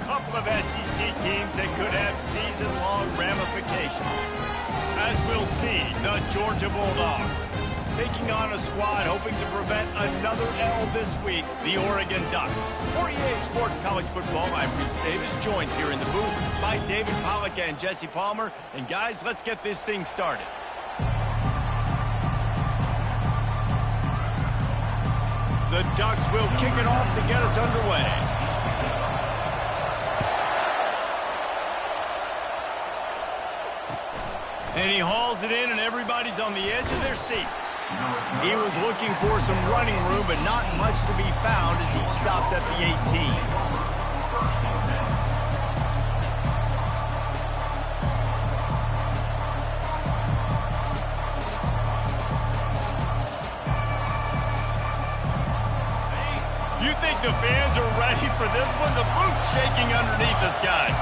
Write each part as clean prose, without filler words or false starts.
couple of SEC teams that could have season-long ramifications. As we'll see, the Georgia Bulldogs taking on a squad hoping to prevent another L this week, the Oregon Ducks. For EA Sports College Football, I'm Bruce Davis, joined here in the booth by David Pollack and Jesse Palmer. And guys, let's get this thing started. The Ducks will kick it off to get us underway. And he hauls it in, and everybody's on the edge of their seats. He was looking for some running room, but not much to be found as he stopped at the 18. You think the fans are ready for this one? The booth's shaking underneath us, guys.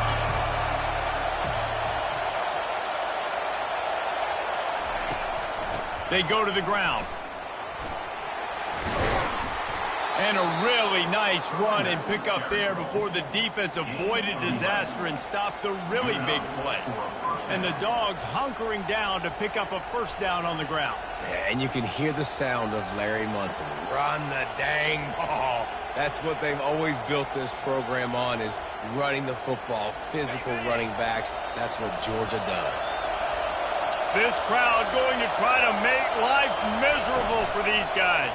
They go to the ground. And a really nice run and pick up there before the defense avoided disaster and stopped the really big play. And the Dogs hunkering down to pick up a first down on the ground. Yeah, and you can hear the sound of Larry Munson. Run the dang ball. That's what they've always built this program on, is running the football, physical running backs. That's what Georgia does. This crowd going to try to make life miserable for these guys.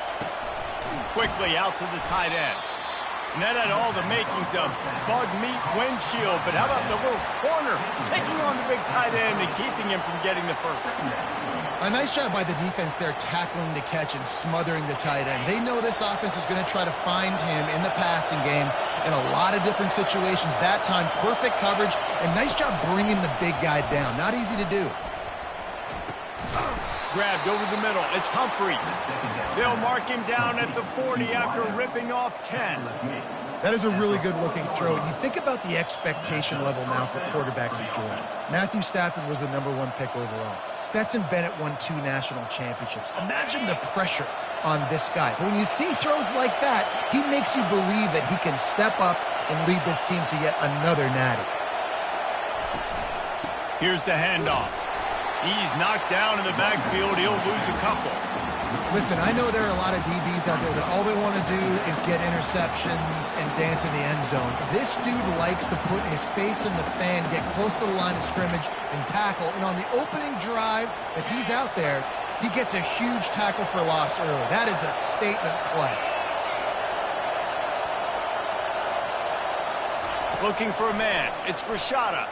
Quickly out to the tight end. And that had all the makings of bug meat windshield, but how about the little corner taking on the big tight end and keeping him from getting the first? A nice job by the defense there, tackling the catch and smothering the tight end. They know this offense is going to try to find him in the passing game in a lot of different situations. That time, perfect coverage, and nice job bringing the big guy down. Not easy to do. Grabbed over the middle. It's Humphreys. They'll mark him down at the 40 after ripping off 10. That is a really good-looking throw. And you think about the expectation level now for quarterbacks at Georgia. Matthew Stafford was the #1 pick overall. Stetson Bennett won 2 national championships. Imagine the pressure on this guy. But when you see throws like that, he makes you believe that he can step up and lead this team to yet another natty. Here's the handoff. He's knocked down in the backfield. He'll lose a couple. Listen, I know there are a lot of DBs out there that all they want to do is get interceptions and dance in the end zone. This dude likes to put his face in the fan, get close to the line of scrimmage, and tackle. And on the opening drive that he's out there, he gets a huge tackle for loss early. That is a statement play. Looking for a man. It's Rashada.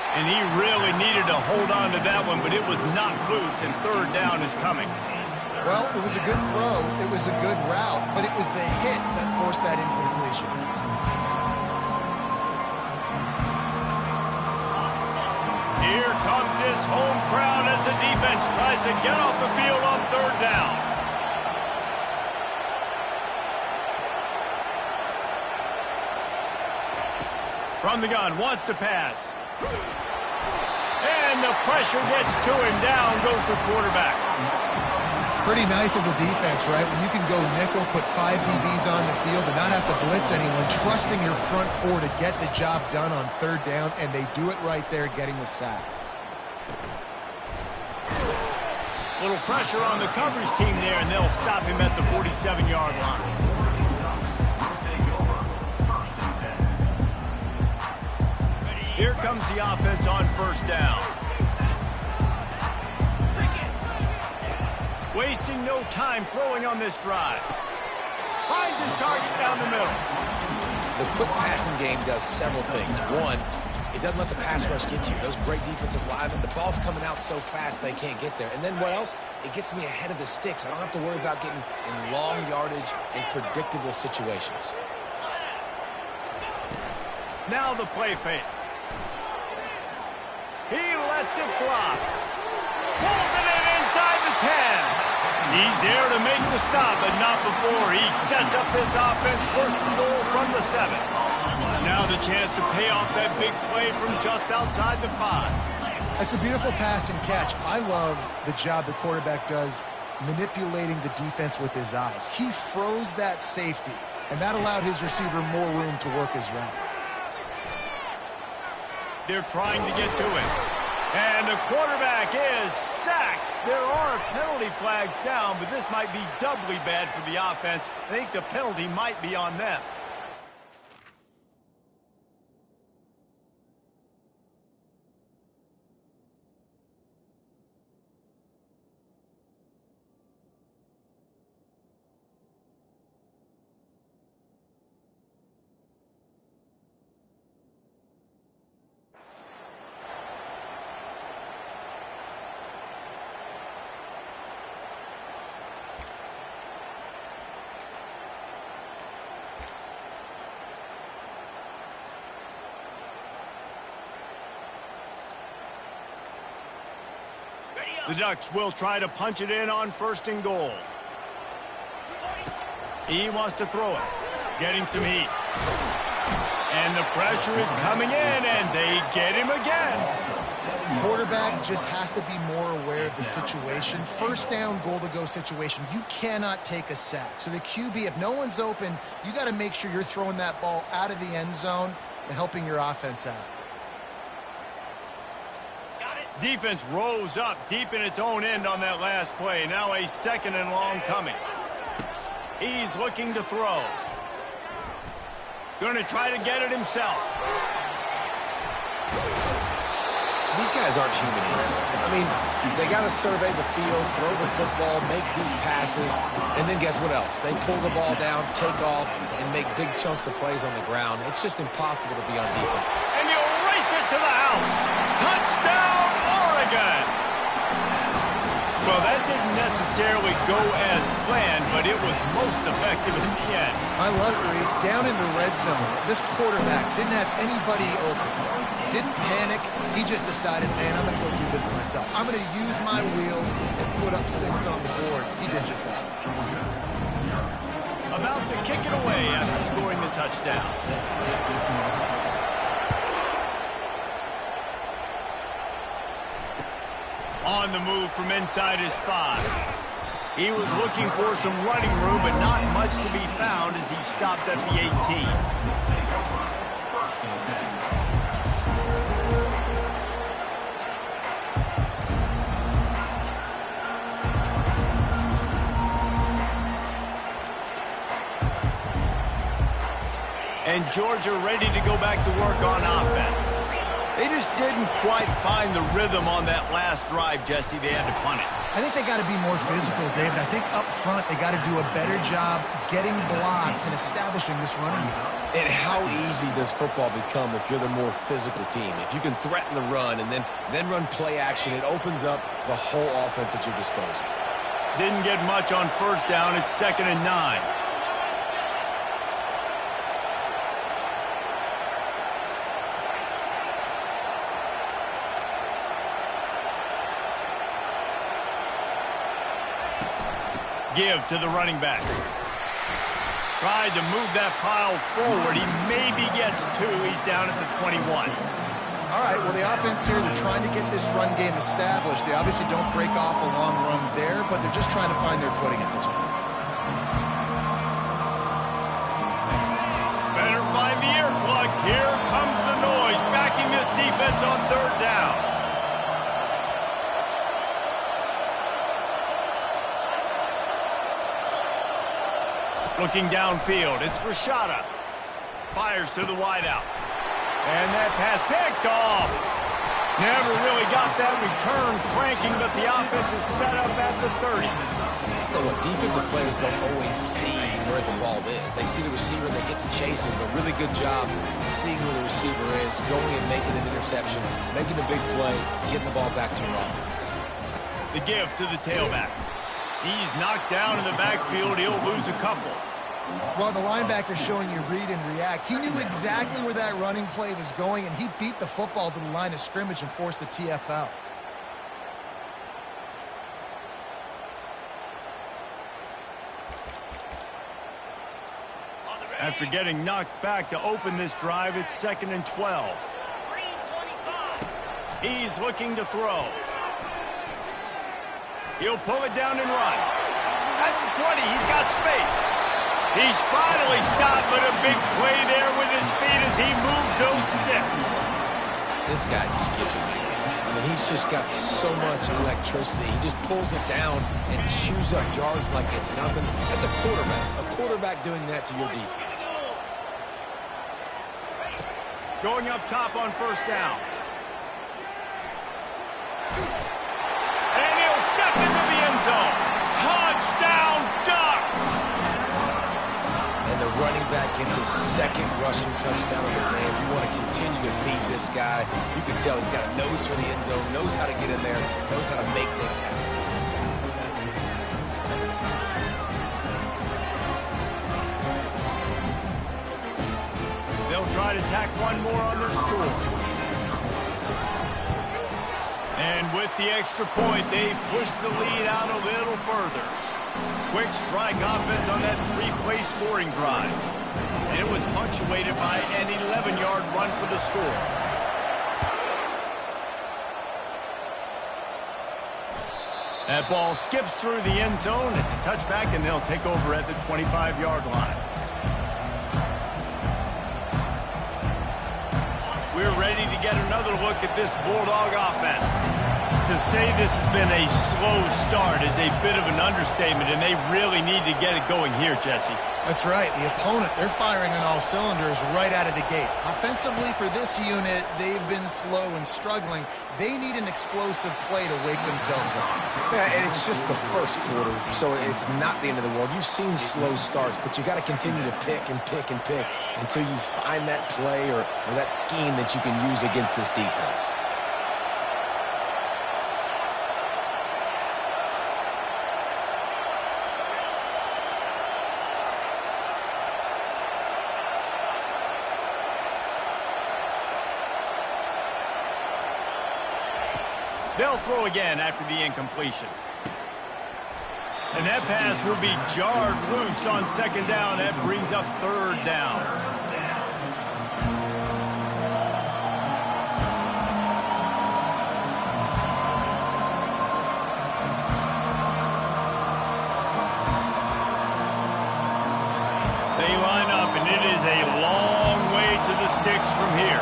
And he really needed to hold on to that one, but it was not loose, and third down is coming. Well, it was a good throw. It was a good route, but it was the hit that forced that incompletion. Here comes this home crowd as the defense tries to get off the field on third down. From the gun, wants to pass. And the pressure gets to him. Down goes the quarterback. Pretty nice as a defense, right? When you can go nickel, put 5 DBs on the field and not have to blitz anyone, trusting your front 4 to get the job done on third down, and they do it right there, getting the sack. Little pressure on the coverage team there, and they'll stop him at the 47-yard line. Here comes the offense on first down. Wasting no time throwing on this drive. Finds his target down the middle. The quick passing game does several things. One, it doesn't let the pass rush get to you. Those great defensive linemen, the ball's coming out so fast they can't get there. And then what else? It gets me ahead of the sticks. I don't have to worry about getting in long yardage and predictable situations. Now the play fake. He lets it fly. Pulls it in inside the 10. He's there to make the stop, but not before. He sets up this offense first and goal from the 7. Now the chance to pay off that big play from just outside the 5. That's a beautiful pass and catch. I love the job the quarterback does manipulating the defense with his eyes. He froze that safety and that allowed his receiver more room to work his route. They're trying to get to him. And the quarterback is sacked. There are penalty flags down, but this might be doubly bad for the offense. I think the penalty might be on them. The Ducks will try to punch it in on 1st and goal. He wants to throw it. Getting some heat. And the pressure is coming in, and they get him again. Quarterback just has to be more aware of the situation. 1st down, goal-to-go situation. You cannot take a sack. So the QB, if no one's open, you got to make sure you're throwing that ball out of the end zone and helping your offense out. Defense rose up deep in its own end on that last play. Now a 2nd and long coming. He's looking to throw. Going to try to get it himself. These guys aren't human here. I mean, they got to survey the field, throw the football, make deep passes, and then guess what else? They pull the ball down, take off, and make big chunks of plays on the ground. It's just impossible to be on defense. And he'll race it to the house. Touchdown, Oregon! Well, that didn't necessarily go as planned, but it was most effective in the end. I love it, Reese. Down in the red zone, this quarterback didn't have anybody open. Didn't panic. He just decided, man, I'm going to go do this myself. I'm going to use my wheels and put up 6 on the board. He did just that. About to kick it away after scoring the touchdown. On the move from inside his 5. He was looking for some running room, but not much to be found as he stopped at the 18. And Georgia ready to go back to work on offense. They just didn't quite find the rhythm on that last drive, Jesse. They had to punt it. I think they got to be more physical, David. I think up front they got to do a better job getting blocks and establishing this running game. And how easy does football become if you're the more physical team? If you can threaten the run and then run play action, it opens up the whole offense at your disposal. Didn't get much on 1st down. It's 2nd and 9. Give to the running back. Tried to move that pile forward. He maybe gets 2. He's down at the 21. All right, well, the offense here, they're trying to get this run game established. They obviously don't break off a long run there, but they're just trying to find their footing at this point. Better find the earplugs. Here comes the noise, backing this defense on 3rd down. Looking downfield, it's Rashada. Fires to the wideout. And that pass picked off. Never really got that return cranking, but the offense is set up at the 30. So look, defensive players don't always see where the ball is. They see the receiver, they get to chase him. A really good job seeing where the receiver is, going and making an interception, making a big play, getting the ball back to your offense. The give to the tailback. He's knocked down in the backfield. He'll lose a couple. Well, the linebacker's showing you read and react. He knew exactly where that running play was going, and he beat the football to the line of scrimmage and forced the TFL. After getting knocked back to open this drive, it's 2nd and 12. He's looking to throw. He'll pull it down and run. At the 20, he's got space. He's finally stopped, but a big play there with his feet as he moves those sticks. This guy just gives you nightmares. I mean, he's just got so much electricity. He just pulls it down and chews up yards like it's nothing. That's a quarterback. A quarterback doing that to your defense. Going up top on first down. And he'll step into the end zone. Touchdown, Ducks! And the running back gets his second rushing touchdown of the game. You want to continue to feed this guy. You can tell he's got a nose for the end zone, knows how to get in there, knows how to make things happen. They'll try to tack one more on their score. And with the extra point, they push the lead out a little further. Quick strike offense on that three-play scoring drive. And it was punctuated by an 11-yard run for the score. That ball skips through the end zone. It's a touchback, and they'll take over at the 25-yard line. We're ready to get another look at this Bulldog offense. To say this has been a slow start is a bit of an understatement, and they really need to get it going here, Jesse. That's right. The opponent, they're firing on all cylinders right out of the gate. Offensively, for this unit, they've been slow and struggling. They need an explosive play to wake themselves up. Yeah, and it's just the first quarter, so it's not the end of the world. You've seen slow starts, but you got to continue to pick and pick and pick until you find that play or that scheme that you can use against this defense. They'll throw again after the incompletion. And that pass will be jarred loose on second down. That brings up third down. They line up, and it is a long way to the sticks from here.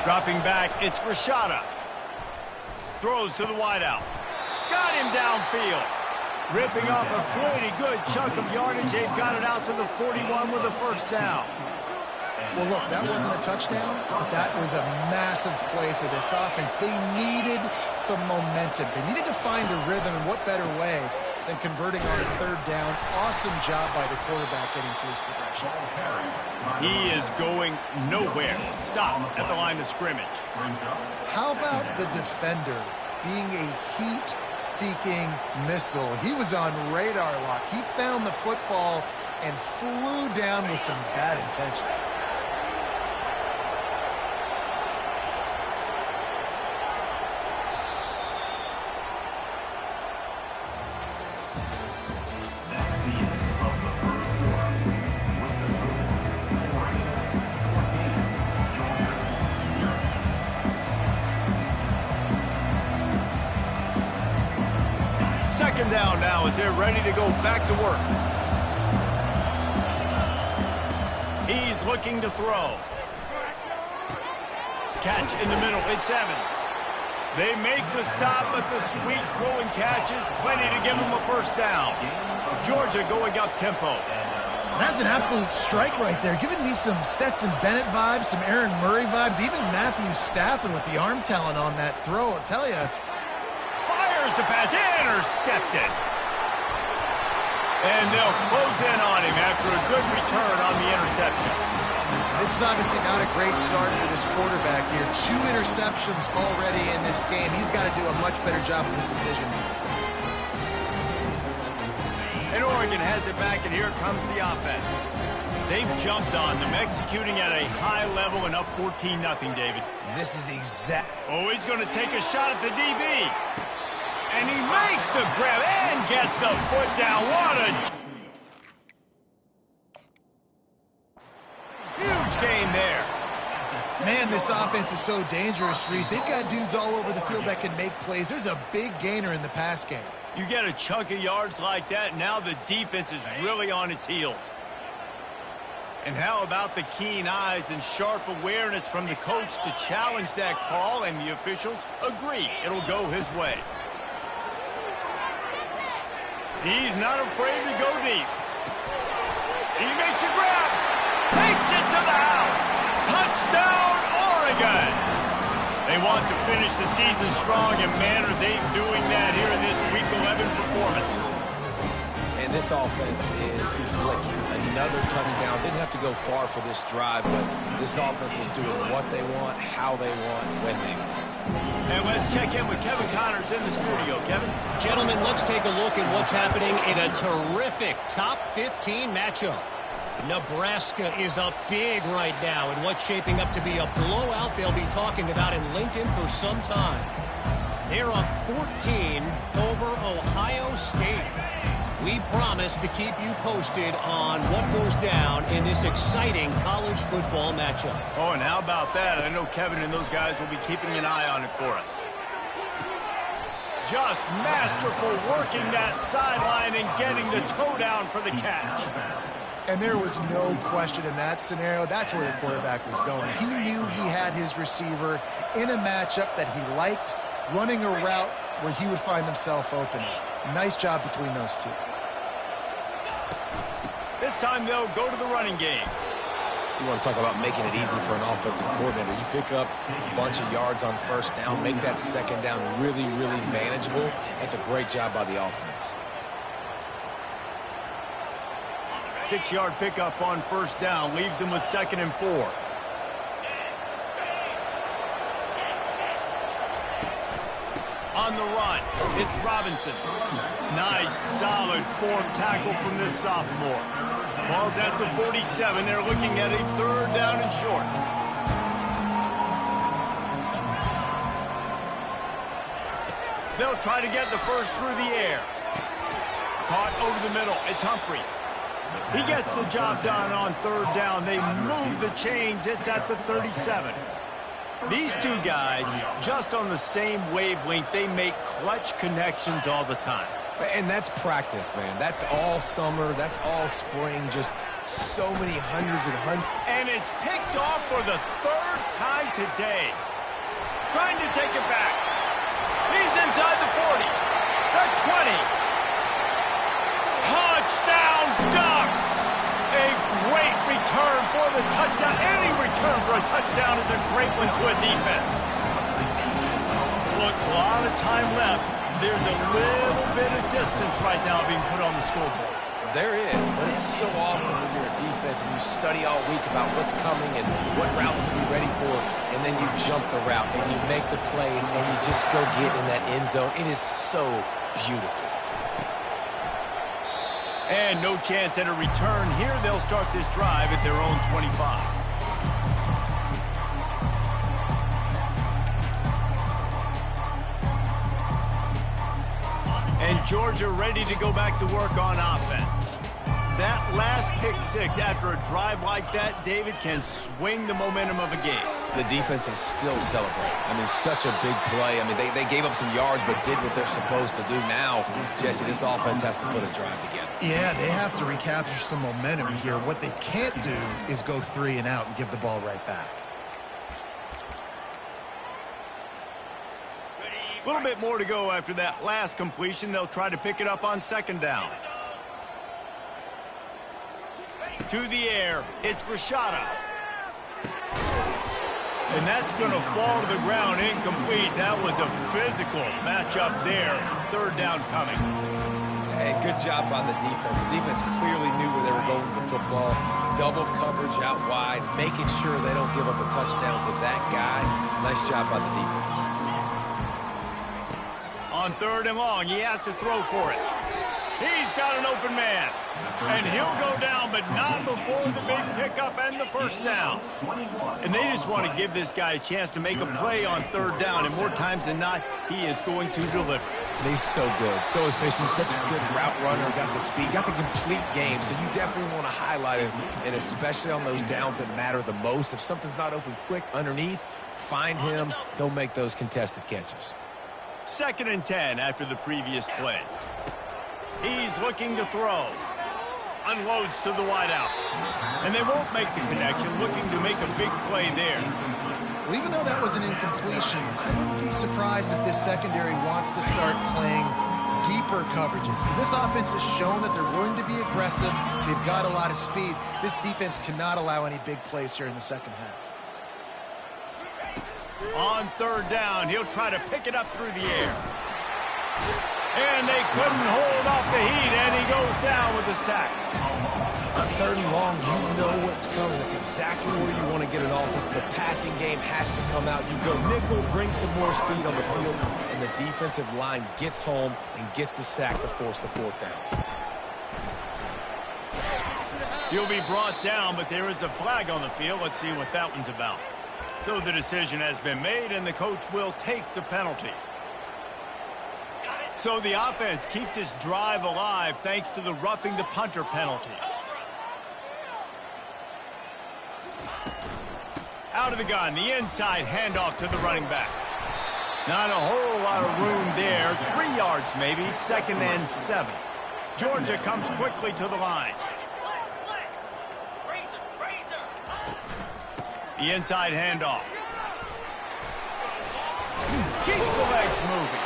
Dropping back, it's Rashada. Throws to the wideout. Got him downfield. Ripping off a pretty good chunk of yardage. They've got it out to the 41 with a first down. Well, look, that wasn't a touchdown, but that was a massive play for this offense. They needed some momentum. They needed to find a rhythm, and what better way than converting on a third down. Awesome job by the quarterback getting through his progression. He is going nowhere. Stop at the line of scrimmage. How about the defender being a heat-seeking missile? He was on radar lock. He found the football and flew down with some bad intentions. Second down now as they're ready to go back to work. He's looking to throw. Catch in the middle. It's Evans. They make the stop, but the sweet rolling catch is plenty to give them a first down. Georgia going up tempo. That's an absolute strike right there, giving me some Stetson Bennett vibes, some Aaron Murray vibes, even Matthew Stafford with the arm talent on that throw. I'll tell you. Fires the pass, intercepted. And they'll close in on him after a good return on the interception. This is obviously not a great start for this quarterback here. 2 interceptions already in this game. He's got to do a much better job with his decision. And Oregon has it back, and here comes the offense. They've jumped on them, executing at a high level and up 14-0, David. This is the exact... Oh, he's going to take a shot at the DB. And he makes the grab and gets the foot down. What a huge gain there. Man, this offense is so dangerous, Reese. They've got dudes all over the field that can make plays. There's a big gainer in the pass game. You get a chunk of yards like that, now the defense is really on its heels. And how about the keen eyes and sharp awareness from the coach to challenge that call, and the officials agree it'll go his way. He's not afraid to go deep. He makes a grab. Takes it to the house. Touchdown, Oregon. They want to finish the season strong, and man, are they doing that here in this Week 11 performance. And this offense is clicking. Another touchdown. Didn't have to go far for this drive, but this offense is doing what they want, how they want, when they want. And let's check in with Kevin Connors in the studio. Kevin? Gentlemen, let's take a look at what's happening in a terrific top 15 matchup. Nebraska is up big right now in what's shaping up to be a blowout they'll be talking about in Lincoln for some time. They're up 14 over Ohio State. We promise to keep you posted on what goes down in this exciting college football matchup. Oh, and how about that? I know Kevin and those guys will be keeping an eye on it for us. Just masterful working that sideline and getting the toe down for the catch. And there was no question in that scenario. That's where the quarterback was going. He knew he had his receiver in a matchup that he liked, running a route where he would find himself open. Nice job between those two. This time they'll go to the running game. You want to talk about making it easy for an offensive coordinator. You pick up a bunch of yards on first down, make that second down really, really manageable. That's a great job by the offense. 6-yard pickup on first down leaves them with 2nd and 4. On the run, it's Robinson. Nice, solid form tackle from this sophomore. Ball's at the 47. They're looking at a 3rd down and short. They'll try to get the first through the air. Caught over the middle. It's Humphries. He gets the job done on 3rd down. They move the chains. It's at the 37. These two guys, just on the same wavelength, they make clutch connections all the time. And that's practice, man. That's all summer. That's all spring. Just so many hundreds and hundreds. And it's picked off for the 3rd time today. Trying to take it back. He's inside the 40. The 20. Touchdown Ducks! A great return for the touchdown. Any return for a touchdown is a great one to a defense. Look, a lot of time left. There's a little bit of distance right now being put on the scoreboard. There is, but it's so awesome when you're a defense and you study all week about what's coming and what routes to be ready for, and then you jump the route and you make the plays and you just go get in that end zone. It is so beautiful. And no chance at a return here. They'll start this drive at their own 25. And Georgia ready to go back to work on offense. That last pick six after a drive like that, David, can swing the momentum of a game. The defense is still celebrating. I mean, such a big play. I mean, they gave up some yards but did what they're supposed to do. Now, Jesse, this offense has to put a drive together. Yeah, they have to recapture some momentum here. What they can't do is go 3 and out and give the ball right back. A little bit more to go after that last completion. They'll try to pick it up on 2nd down. To the air, it's Rashada. And that's going to fall to the ground incomplete. That was a physical matchup there. 3rd down coming. Hey, good job by the defense. The defense clearly knew where they were going with the football. Double coverage out wide, making sure they don't give up a touchdown to that guy. Nice job by the defense. On 3rd and long, he has to throw for it. He's got an open man. And he'll go down, but not before the big pickup and the first down. And they just want to give this guy a chance to make a play on third down. And more times than not, he is going to deliver. And he's so good, so efficient, such a good route runner, got the speed, got the complete game. So you definitely want to highlight him, and especially on those downs that matter the most. If something's not open quick underneath, find him. He'll make those contested catches. 2nd and 10 after the previous play. He's looking to throw. Unloads to the wideout. And they won't make the connection, looking to make a big play there. Well, even though that was an incompletion, I wouldn't be surprised if this secondary wants to start playing deeper coverages, because this offense has shown that they're willing to be aggressive. They've got a lot of speed. This defense cannot allow any big plays here in the second half. On third down, he'll try to pick it up through the air. And they couldn't hold off the heat, and he goes down with a sack. On 3rd and long, you know what's coming. That's exactly where you want to get an offense. The passing game has to come out. You go nickel, bring some more speed on the field, and the defensive line gets home and gets the sack to force the 4th down. He'll be brought down, but there is a flag on the field. Let's see what that one's about. So the decision has been made, and the coach will take the penalty. So the offense keeps its drive alive thanks to the roughing the punter penalty. Out of the gun, the inside handoff to the running back. Not a whole lot of room there. 3 yards maybe, 2nd and 7. Georgia comes quickly to the line. The inside handoff. Keeps the legs moving.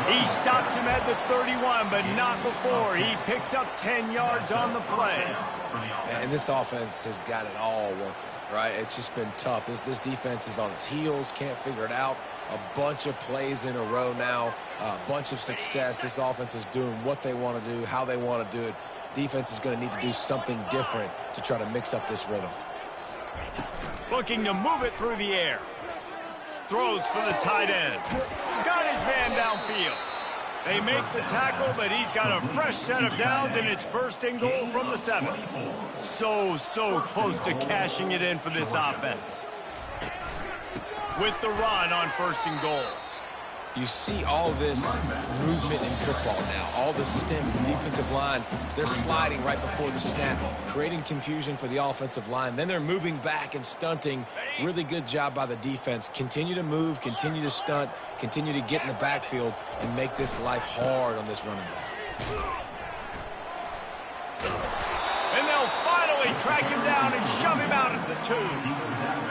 He stops him at the 31, but not before. He picks up 10 yards on the play. And this offense has got it all working, right? It's just been tough. This defense is on its heels, can't figure it out. A bunch of plays in a row now, a bunch of success. This offense is doing what they want to do, how they want to do it. Defense is going to need to do something different to try to mix up this rhythm. Looking to move it through the air. Throws for the tight end. Got his man downfield. They make the tackle, but he's got a fresh set of downs, and it's 1st and goal from the 7. So close to cashing it in for this offense. With the run on 1st and goal. You see all this movement in football now. All the stem, the defensive line, they're sliding right before the snap, creating confusion for the offensive line. Then they're moving back and stunting. Really good job by the defense. Continue to move, continue to stunt, continue to get in the backfield, and make this life hard on this running back. And they'll finally track him down and shove him out at the 2.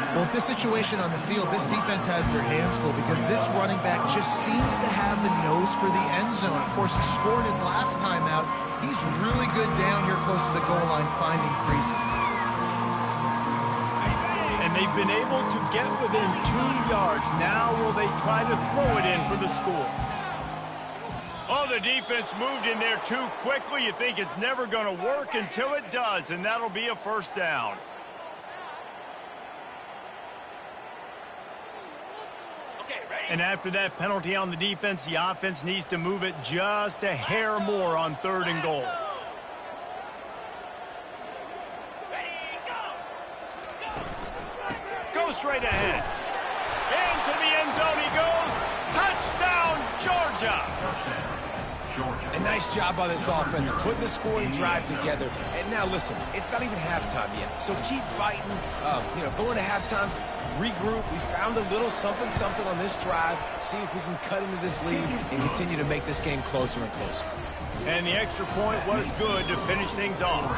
Well, with this situation on the field, this defense has their hands full because this running back just seems to have the nose for the end zone. Of course, he scored his last time out. He's really good down here close to the goal line, finding creases. And they've been able to get within 2 yards. Now will they try to throw it in for the score? Oh, the defense moved in there too quickly. You think it's never going to work until it does, and that'll be a 1st down. And after that penalty on the defense, the offense needs to move it just a hair more on 3rd and goal. Go straight ahead. Into the end zone he goes. Touchdown, Georgia. A nice job by this offense, putting the scoring drive together. And now, listen, it's not even halftime yet. So keep fighting, going to halftime. Regroup. We found a little something on this drive. See if we can cut into this lead and continue to make this game closer and closer. And the extra point was good to finish things off.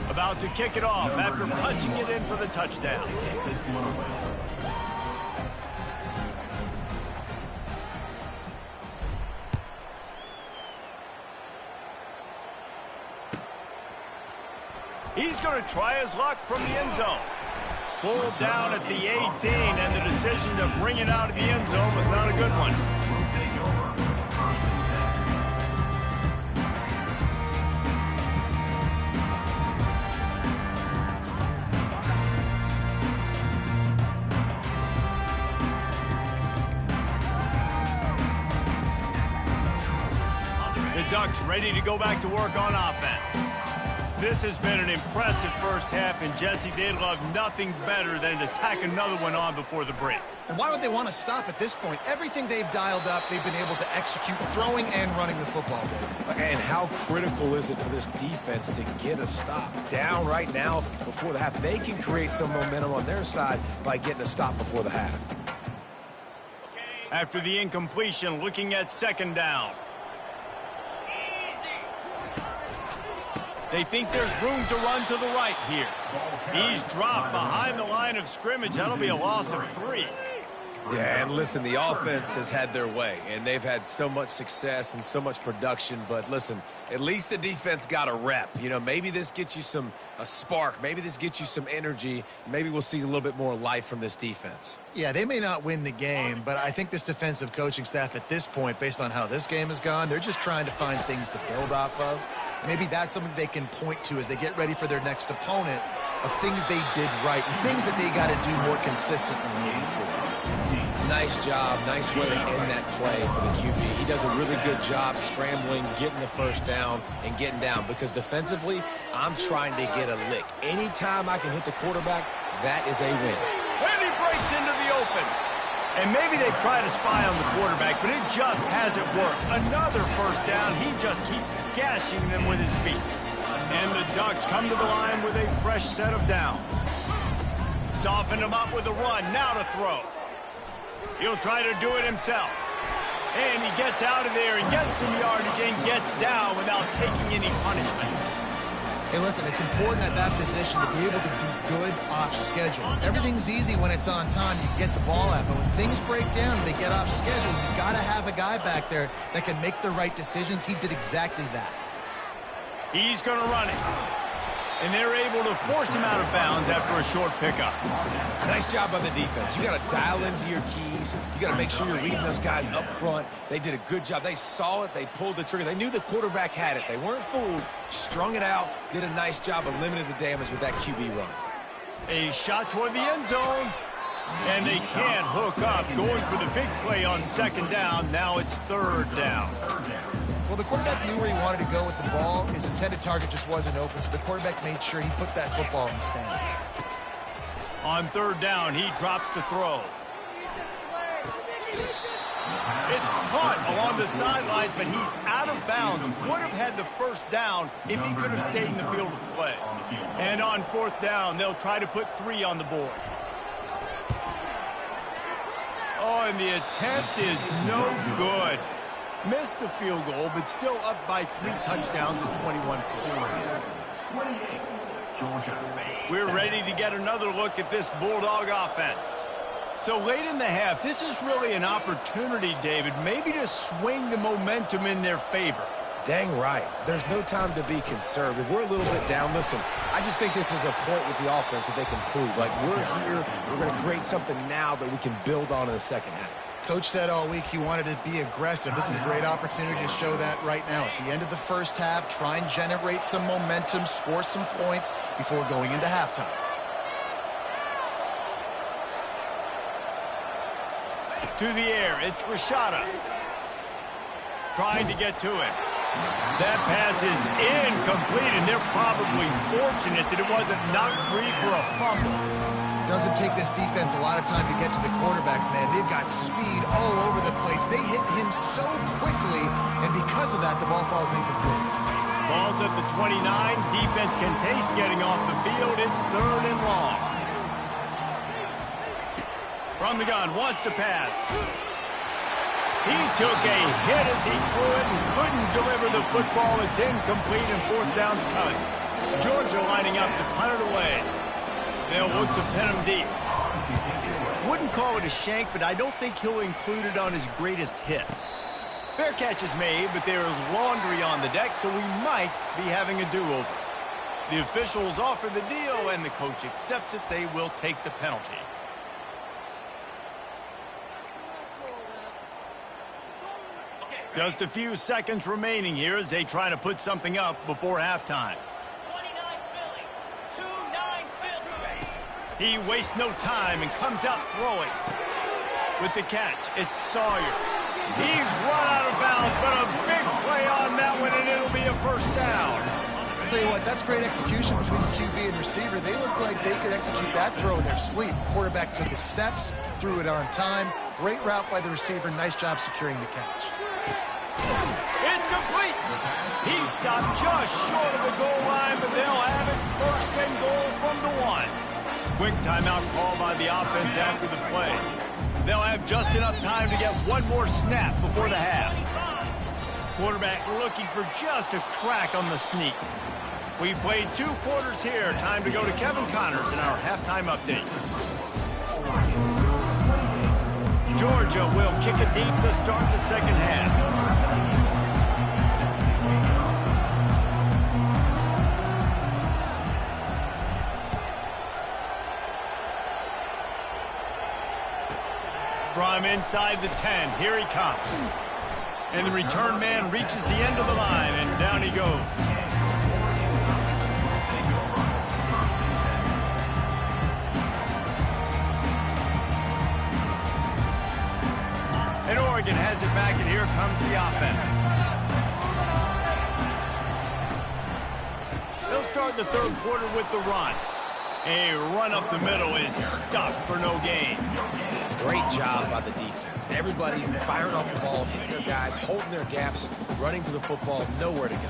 About to kick it off after punching it in for the touchdown. He's going to try his luck from the end zone. Pulled down at the 18, and the decision to bring it out of the end zone was not a good one. Ducks ready to go back to work on offense. This has been an impressive first half, and Jesse, they'd love nothing better than to tack another one on before the break. And why would they want to stop at this point? Everything they've dialed up, they've been able to execute, throwing and running the football game. And how critical is it for this defense to get a stop down right now before the half? They can create some momentum on their side by getting a stop before the half. After the incompletion, looking at second down. They think there's room to run to the right here. He's dropped behind the line of scrimmage. That'll be a loss of 3. Yeah, and listen, the offense has had their way, and they've had so much success and so much production. But listen, at least the defense got a rep. You know, maybe this gets you a spark. Maybe this gets you some energy. Maybe we'll see a little bit more life from this defense. Yeah, they may not win the game, but I think this defensive coaching staff at this point, based on how this game has gone, they're just trying to find things to build off of. Maybe that's something they can point to as they get ready for their next opponent, of things they did right and things that they got to do more consistently moving forward. Nice job. Nice way to end that play for the QB. He does a really good job scrambling, getting the first down, and getting down. Because defensively, I'm trying to get a lick. Anytime I can hit the quarterback, that is a win. And he breaks into the open. And maybe they try to spy on the quarterback, but it just hasn't worked. Another first down. He just keeps gashing them with his feet. And the Ducks come to the line with a fresh set of downs. Soften him up with a run. Now to throw. He'll try to do it himself. And he gets out of there and gets some yardage and gets down without taking any punishment. Hey, listen, it's important at that position to be able to be good off schedule. Everything's easy when it's on time. You get the ball out. But when things break down and they get off schedule, you've got to have a guy back there that can make the right decisions. He did exactly that. He's going to run it. And they're able to force him out of bounds after a short pickup. Nice job by the defense. You got to dial into your keys. You got to make sure you're reading those guys up front. They did a good job. They saw it. They pulled the trigger. They knew the quarterback had it. They weren't fooled. Strung it out. Did a nice job of limiting the damage with that QB run. A shot toward the end zone. And they can't hook up. Going for the big play on second down. Now it's third down. Well, the quarterback knew where he wanted to go with the ball. His intended target just wasn't open, so the quarterback made sure he put that football in the stands. On third down, he drops the throw. It's caught along the sidelines, but he's out of bounds. Would have had the first down if he could have stayed in the field of play. And on fourth down, they'll try to put 3 on the board. Oh, and the attempt is no good. Missed the field goal, but still up by 3 touchdowns and 21 points. We're ready to get another look at this Bulldog offense. So late in the half, this is really an opportunity, David, maybe to swing the momentum in their favor. Dang right. There's no time to be conservative. We're a little bit down. Listen, I just think this is a point with the offense that they can prove. Like, we're here, we're going to create something now that we can build on in the second half. Coach said all week he wanted to be aggressive. This is a great opportunity to show that right now. At the end of the first half, try and generate some momentum, score some points before going into halftime. To the air, it's Rashada. Trying to get to it. That pass is incomplete, and they're probably fortunate that it wasn't knocked free for a fumble. Doesn't take this defense a lot of time to get to the quarterback, man. They've got speed all over the place. They hit him so quickly, and because of that, the ball falls incomplete. Ball's at the 29. Defense can taste getting off the field. It's third and long. From the gun, wants to pass. He took a hit as he threw it and couldn't deliver the football. It's incomplete, and fourth down's coming. Georgia lining up to punt it away. They'll look to pin him deep. Wouldn't call it a shank, but I don't think he'll include it on his greatest hits. Fair catch is made, but there is laundry on the deck, so we might be having a do-over. The officials offer the deal, and the coach accepts it. They will take the penalty. Just a few seconds remaining here as they try to put something up before halftime. He wastes no time and comes out throwing. With the catch, it's Sawyer. He's run out of bounds, but a big play on that going, and it'll be a first down. I'll tell you what, that's great execution between the QB and receiver. They look like they could execute that throw in their sleep. Quarterback took his steps, threw it on time. Great route by the receiver. Nice job securing the catch. It's complete. He stopped just short of the goal line, but they'll have it first and goal from the 1. Quick timeout call by the offense after the play. They'll have just enough time to get one more snap before the half. Quarterback looking for just a crack on the sneak. We played 2 quarters here. Time to go to Kevin Connors in our halftime update. Georgia will kick it deep to start the second half. From inside the 10, here he comes. And the return man reaches the end of the line, and down he goes. And Oregon has it back, and here comes the offense. They'll start the third quarter with the run. A run up the middle is stuffed for no gain. Great job by the defense. Everybody firing off the ball, hitting their guys, holding their gaps, running to the football, nowhere to go.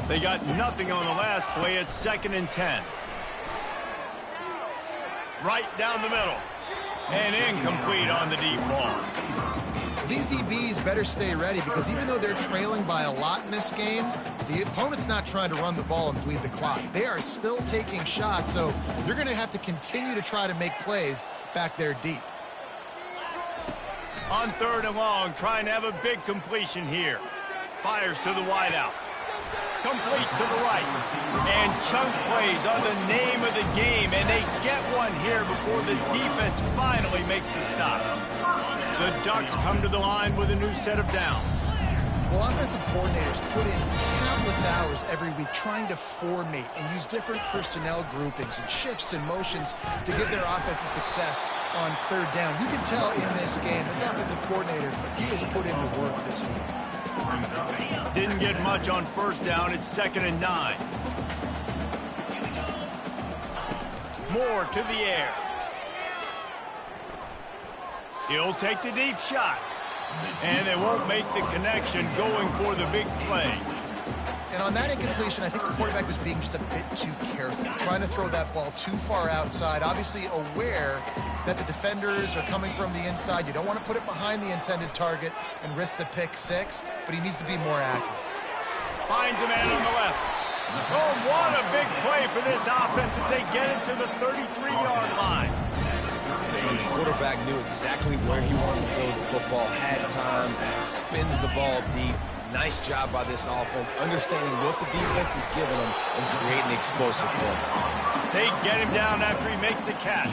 They got nothing on the last play. It's 2nd and 10. Right down the middle. And incomplete on the deep ball. These DBs better stay ready because even though they're trailing by a lot in this game, the opponent's not trying to run the ball and bleed the clock. They are still taking shots, so you're going to have to continue to try to make plays back there deep. On 3rd and long, trying to have a big completion here. Fires to the wideout. Complete to the right. And chunk plays are the name of the game, and they get one here before the defense finally makes the stop. The Ducks come to the line with a new set of downs. Well, offensive coordinators put in countless hours every week trying to formate and use different personnel groupings and shifts and motions to give their offense a success on 3rd down. You can tell in this game, this offensive coordinator, he has put in the work this week. Didn't get much on 1st down. It's 2nd and 9. Moore to the air. He'll take the deep shot. And they won't make the connection going for the big play. And on that incompletion, I think the quarterback was being just a bit too careful, trying to throw that ball too far outside, obviously aware that the defenders are coming from the inside. You don't want to put it behind the intended target and risk the pick 6, but he needs to be more accurate. Finds a man on the left. Oh, what a big play for this offense as they get it to the 33-yard line. And the quarterback knew exactly where he wanted to throw the football, had time, spins the ball deep. Nice job by this offense, understanding what the defense is giving them and creating explosive play. They get him down after he makes the catch.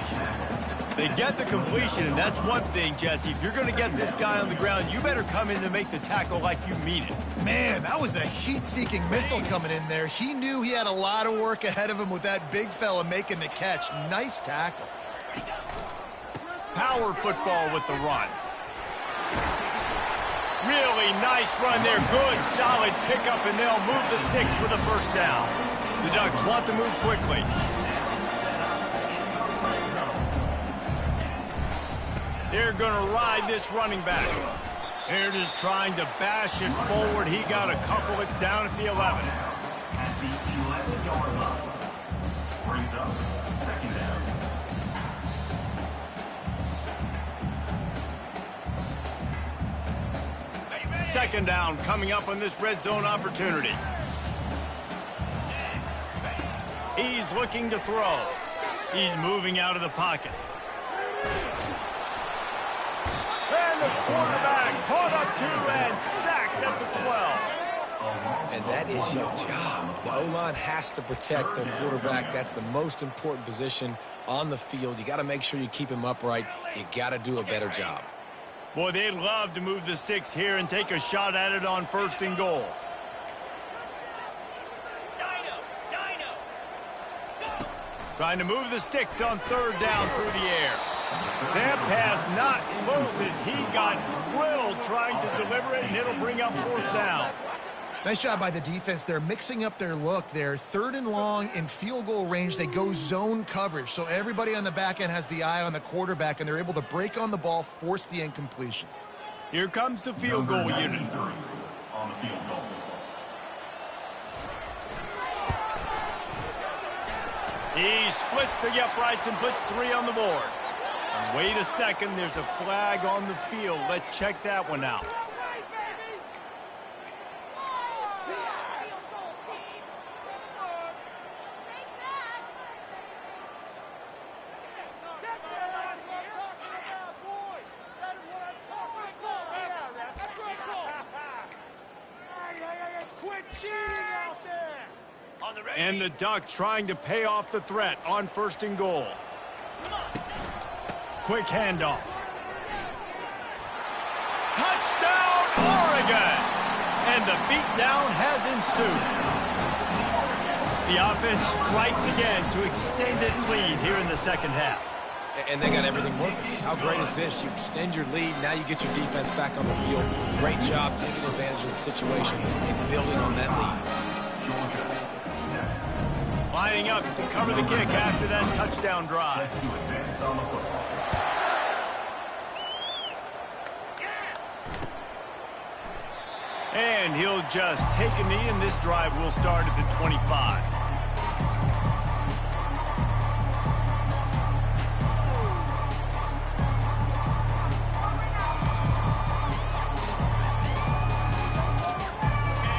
They get the completion, and that's one thing, Jesse. If you're going to get this guy on the ground, you better come in to make the tackle like you mean it. Man, that was a heat-seeking missile coming in there. He knew he had a lot of work ahead of him with that big fella making the catch. Nice tackle. Power football with the run. Really nice run there. Good, solid pickup, and they'll move the sticks for the first down. The Ducks want to move quickly. They're going to ride this running back. They're just trying to bash it forward. He got a couple. It's down at the 11. At the 11-yard line. Brings up 2nd down. Second down coming up on this red zone opportunity. He's looking to throw. He's moving out of the pocket. And the quarterback caught up to and sacked at the 12. And that is your job. The O-line has to protect their quarterback. That's the most important position on the field. You got to make sure you keep him upright. You got to do a better job. Boy, they'd love to move the sticks here and take a shot at it on 1st and goal. Trying to move the sticks on 3rd down through the air. That pass not close as he got drilled trying to deliver it, and it'll bring up 4th down. Nice job by the defense. They're mixing up their look. They're 3rd and long in field goal range. They go zone coverage. So everybody on the back end has the eye on the quarterback, and they're able to break on the ball, force the incompletion. Here comes the field goal unit. On the field goal. He splits the uprights and puts 3 on the board. And wait a second, there's a flag on the field. Let's check that one out. And the Ducks trying to pay off the threat on 1st and goal. Quick handoff. Touchdown, Oregon! And the beatdown has ensued. The offense strikes again to extend its lead here in the 2nd half. And they got everything working. How great is this? You extend your lead, now you get your defense back on the field. Great job taking advantage of the situation and building on that lead. Georgia, set. Lining up to cover the kick after that touchdown drive. Set to advance on the football. And he'll just take a knee, and this drive will start at the 25.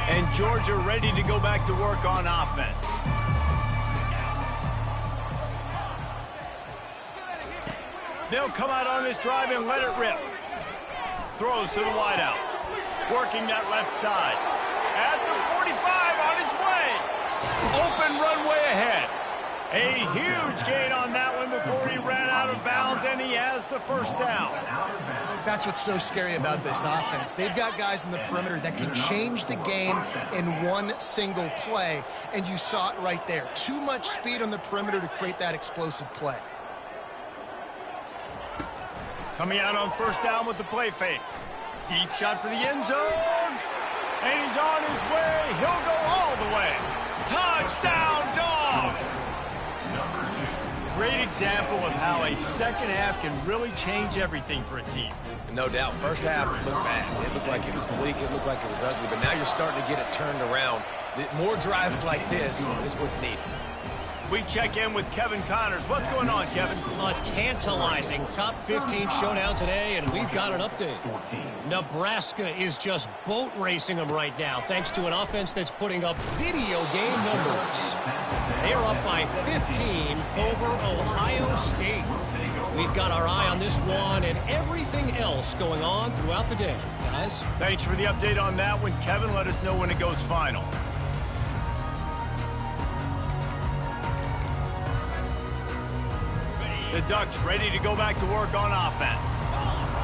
And Georgia ready to go back to work on offense. They'll come out on this drive and let it rip. Throws to the wideout. Working that left side. At the 45 on its way. Open runway ahead. A huge gain on that one before he ran out of bounds, and he has the 1st down. That's what's so scary about this offense. They've got guys in the perimeter that can change the game in one single play, and you saw it right there. Too much speed on the perimeter to create that explosive play. Coming out on 1st down with the play fake. Deep shot for the end zone. And he's on his way. He'll go all the way. Touchdown, Dogs! Great example of how a 2nd half can really change everything for a team. No doubt, 1st half it looked bad. It looked like it was bleak. It looked like it was ugly. But now you're starting to get it turned around. More drives like this is what's needed. We check in with Kevin Connors. What's going on, Kevin? A tantalizing top 15 showdown today, and we've got an update. Nebraska is just boat racing them right now, thanks to an offense that's putting up video game numbers. They're up by 15 over Ohio State. We've got our eye on this one and everything else going on throughout the day, guys. Thanks for the update on that one, Kevin. Let us know when it goes final. The Ducks ready to go back to work on offense.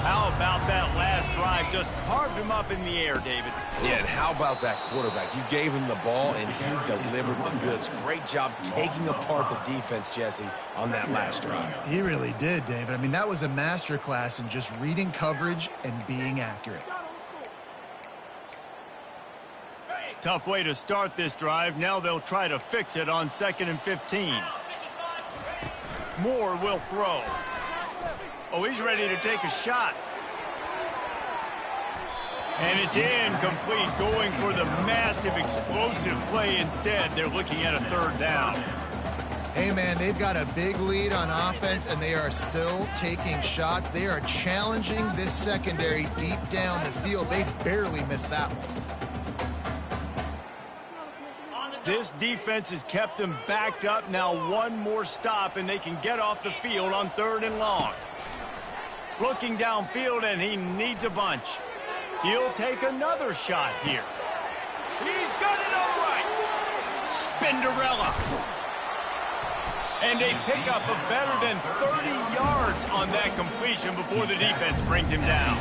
How about that last drive? Just carved him up in the air, David. Yeah, and how about that quarterback? You gave him the ball, and he delivered the goods. Great job taking apart the defense, Jesse, on that last drive. He really did, David. I mean, that was a masterclass in just reading coverage and being accurate. Tough way to start this drive. Now they'll try to fix it on 2nd and 15. Moore will throw. Oh, he's ready to take a shot. And it's incomplete, going for the massive explosive play instead. They're looking at a 3rd down. Hey, man, they've got a big lead on offense, and they are still taking shots. They are challenging this secondary deep down the field. They barely missed that one. This defense has kept them backed up. Now one more stop, and they can get off the field on 3rd and long. Looking downfield, and he needs a bunch. He'll take another shot here. He's got it all right. Spinderella. And a pickup of better than 30 yards on that completion before the defense brings him down.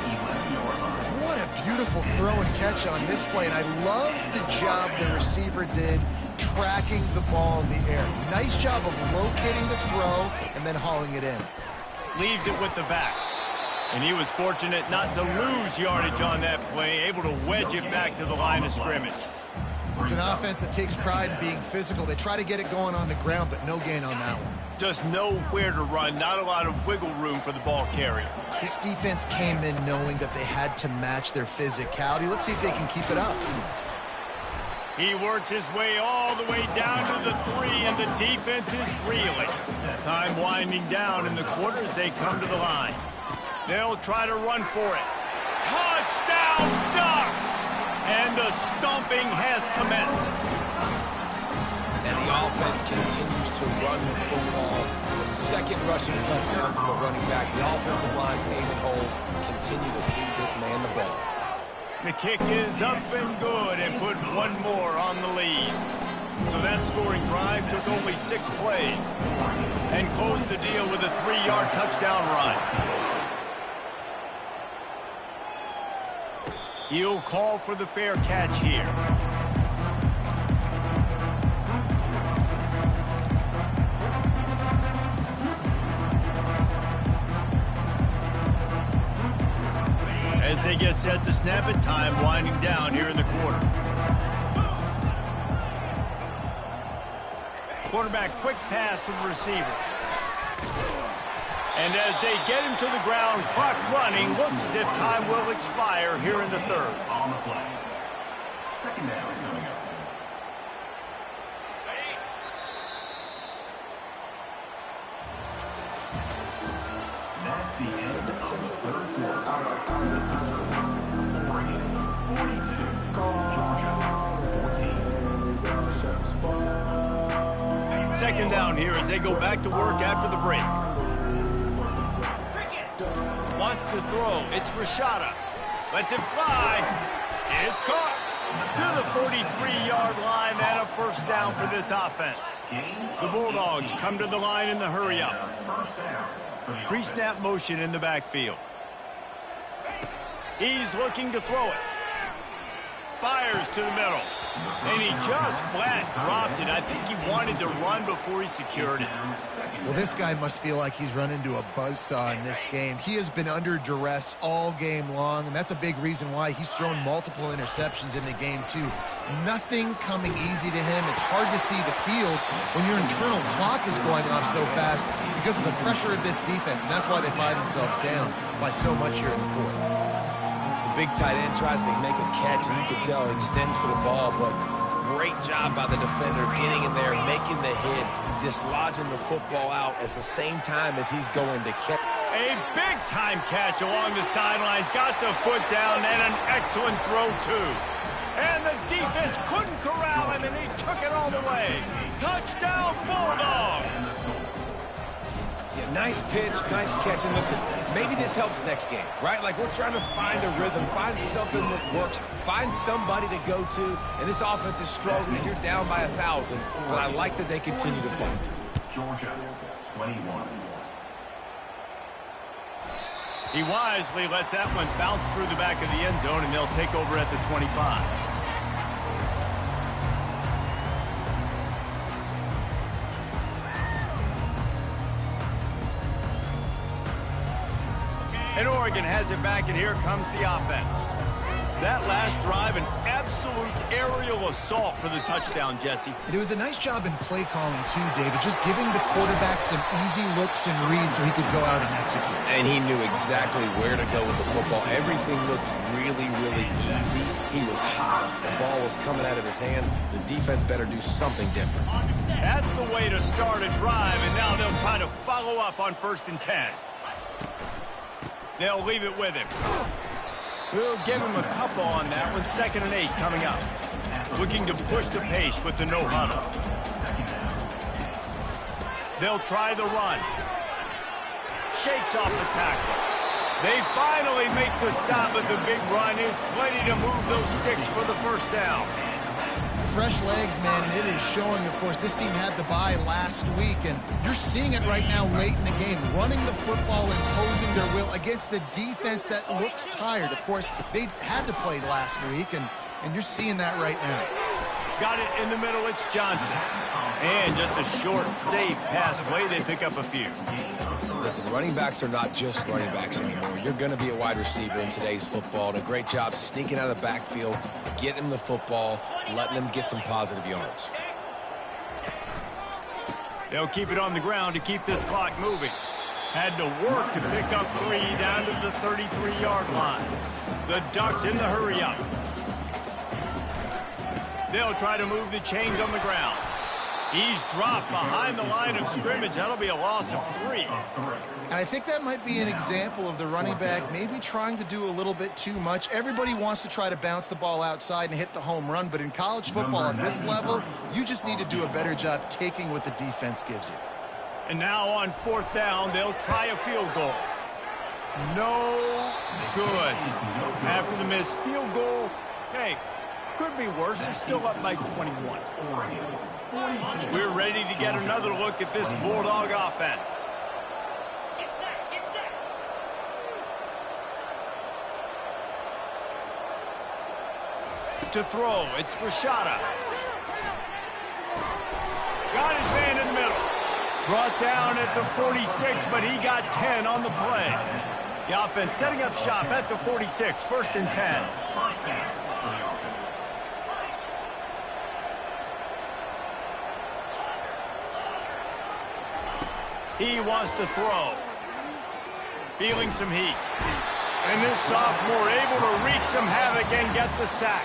What a beautiful throw and catch on this play, and I love the job the receiver did tracking the ball in the air. Nice job of locating the throw and then hauling it in. Leaves it with the back. And he was fortunate not to lose yardage on that play, able to wedge it back to the line of scrimmage. It's an offense that takes pride in being physical. They try to get it going on the ground, but no gain on that one. Just nowhere to run, not a lot of wiggle room for the ball carrier. This defense came in knowing that they had to match their physicality. Let's see if they can keep it up. He works his way all the way down to the 3, and the defense is reeling. Time winding down in the quarter as they come to the line. They'll try to run for it. Touchdown, Ducks! And the stomping has commenced. And the offense continues to run the football. The second rushing touchdown from the running back. The offensive line paving holes continue to feed this man the ball. The kick is up and good, and put one more on the lead. So that scoring drive took only 6 plays and closed the deal with a 3-yard touchdown run. He'll call for the fair catch here. As they get set to snap it, time winding down here in the quarter. Quarterback quick pass to the receiver. And as they get him to the ground, clock running, looks as if time will expire here in the third. On the play. Second down coming up. That's the end of the third quarter. Oregon 42, Georgia 14. Second down here as they go back to work after the break. Wants to throw. It's Rashada. Lets it fly. It's caught to the 43-yard line, and a first down for this offense. The Bulldogs come to the line in the hurry-up. Pre-snap motion in the backfield. He's looking to throw it. Fires to the middle. And he just flat dropped it. I think he wanted to run before he secured it. Well, this guy must feel like he's run into a buzzsaw in this game. He has been under duress all game long, and that's a big reason why he's thrown multiple interceptions in the game, too. Nothing coming easy to him. It's hard to see the field when your internal clock is going off so fast because of the pressure of this defense, and that's why they find themselves down by so much here in the fourth. Big tight end tries to make a catch, and you can tell he extends for the ball, but great job by the defender getting in there, making the hit, dislodging the football out at the same time as he's going to catch. A big-time catch along the sidelines, got the foot down, and an excellent throw, too. And the defense couldn't corral him, and he took it all the way. Touchdown, Bulldogs! Yeah, nice pitch, nice catch, and listen, maybe this helps next game, right? Like, we're trying to find a rhythm, find something that works, find somebody to go to, and this offense is struggling, and you're down by 1,000, but I like that they continue to fight. Georgia 21. He wisely lets that one bounce through the back of the end zone, and they'll take over at the 25. And Oregon has it back, and here comes the offense. That last drive, an absolute aerial assault for the touchdown, Jesse. It was a nice job in play calling, too, David, just giving the quarterback some easy looks and reads so he could go out and execute. And he knew exactly where to go with the football. Everything looked really, really easy. He was hot. The ball was coming out of his hands. The defense better do something different. That's the way to start a drive, and now they'll try to follow up on 1st and 10. They'll leave it with him. We'll give him a couple on that one. 2nd and 8 coming up. Looking to push the pace with the no huddle. They'll try the run. Shakes off the tackle. They finally make the stop, but the big run is plenty to move those sticks for the first down. Fresh legs, man, and it is showing, of course. This team had the bye last week, and you're seeing it right now late in the game. Running the football, imposing their will against the defense that looks tired. Of course, they had to play last week, and you're seeing that right now. Got it in the middle, it's Johnson. And just a short, safe pass play, they pick up a few. Listen, running backs are not just running backs anymore. You're going to be a wide receiver in today's football. And a great job sneaking out of the backfield, getting them the football, letting them get some positive yards. They'll keep it on the ground to keep this clock moving. Had to work to pick up 3 down to the 33-yard line. The Ducks in the hurry-up. They'll try to move the chains on the ground. He's dropped behind the line of scrimmage. That'll be a loss of 3. And I think that might be an example of the running back maybe trying to do a little bit too much. Everybody wants to try to bounce the ball outside and hit the home run, but in college football at this level, you just need to do a better job taking what the defense gives you. And now on 4th down, they'll try a field goal. No good. After the missed field goal, hey, could be worse. They're still up by 21. We're ready to get another look at this Bulldog offense. To throw, it's Rashada. Got his man in the middle. Brought down at the 46, but he got 10 on the play. The offense setting up shop at the 46, 1st and 10. He wants to throw. Feeling some heat. And this sophomore able to wreak some havoc and get the sack.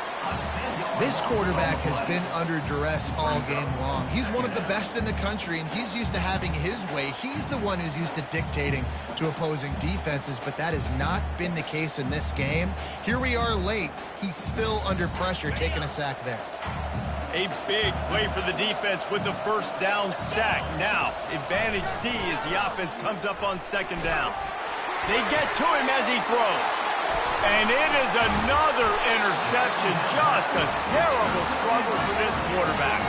This quarterback has been under duress all game long. He's one of the best in the country, and he's used to having his way. He's the one who's used to dictating to opposing defenses, but that has not been the case in this game. Here we are late. He's still under pressure, taking a sack there. A big play for the defense with the 1st down sack. Now, advantage D as the offense comes up on 2nd down. They get to him as he throws. And it is another interception. Just a terrible struggle for this quarterback.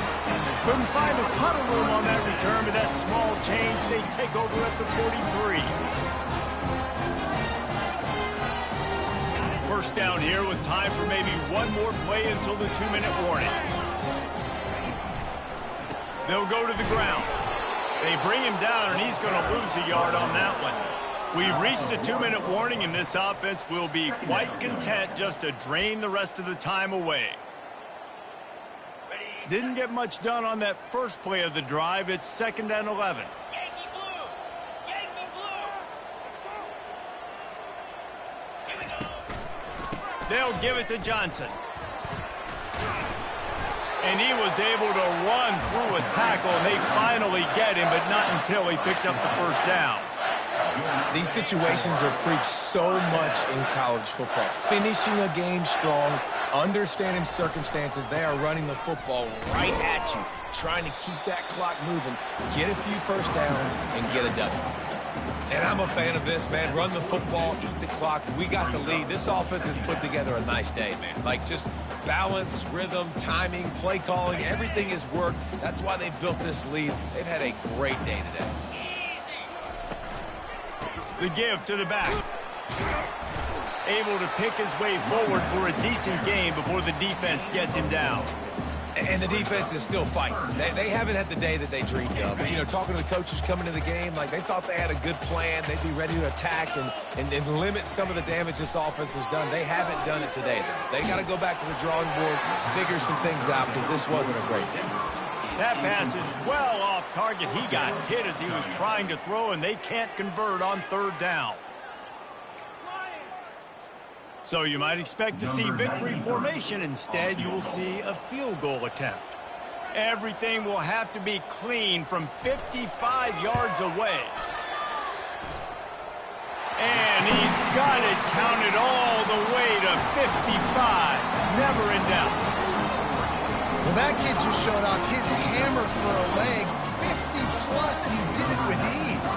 Couldn't find a ton of room on that return, but that small change, they take over at the 43. 1st down here with time for maybe one more play until the 2-minute warning. They'll go to the ground. They bring him down, and he's going to lose a yard on that one. We've reached the 2-minute warning, and this offense will be quite content just to drain the rest of the time away. Didn't get much done on that first play of the drive. It's 2nd and 11. Yankee blue! Yankee blue! Here we go! They'll give it to Johnson. And he was able to run through a tackle, and they finally get him, but not until he picks up the 1st down. These situations are preached so much in college football. Finishing a game strong, understanding circumstances. They are running the football right at you, trying to keep that clock moving, get a few 1st downs, and get a W. And I'm a fan of this, man. Run the football, eat the clock. We got the lead. This offense has put together a nice day, man. Like, just balance, rhythm, timing, play calling, everything has worked. That's why they built this lead. They've had a great day today. The give to the back. Able to pick his way forward for a decent game before the defense gets him down. And the defense is still fighting. They haven't had the day that they dreamed of. You know, talking to the coaches coming to the game, like they thought they had a good plan. They'd be ready to attack and limit some of the damage this offense has done. They haven't done it today, though. They got to go back to the drawing board, figure some things out, because this wasn't a great day. That pass is well off target. He got hit as he was trying to throw, and they can't convert on 3rd down. So you might expect to see victory formation. Instead, you will see a field goal attempt. Everything will have to be clean from 55 yards away. And he's got it counted all the way to 55. Never in doubt. Well, that kid just showed off his hammer for a leg, 50-plus, and he did it with ease.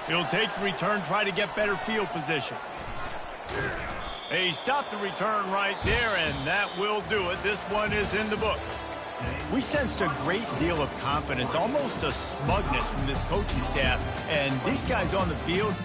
He'll take the return, try to get better field position. He stopped the return right there, and that will do it. This one is in the book. We sensed a great deal of confidence, almost a smugness from this coaching staff. And these guys on the field,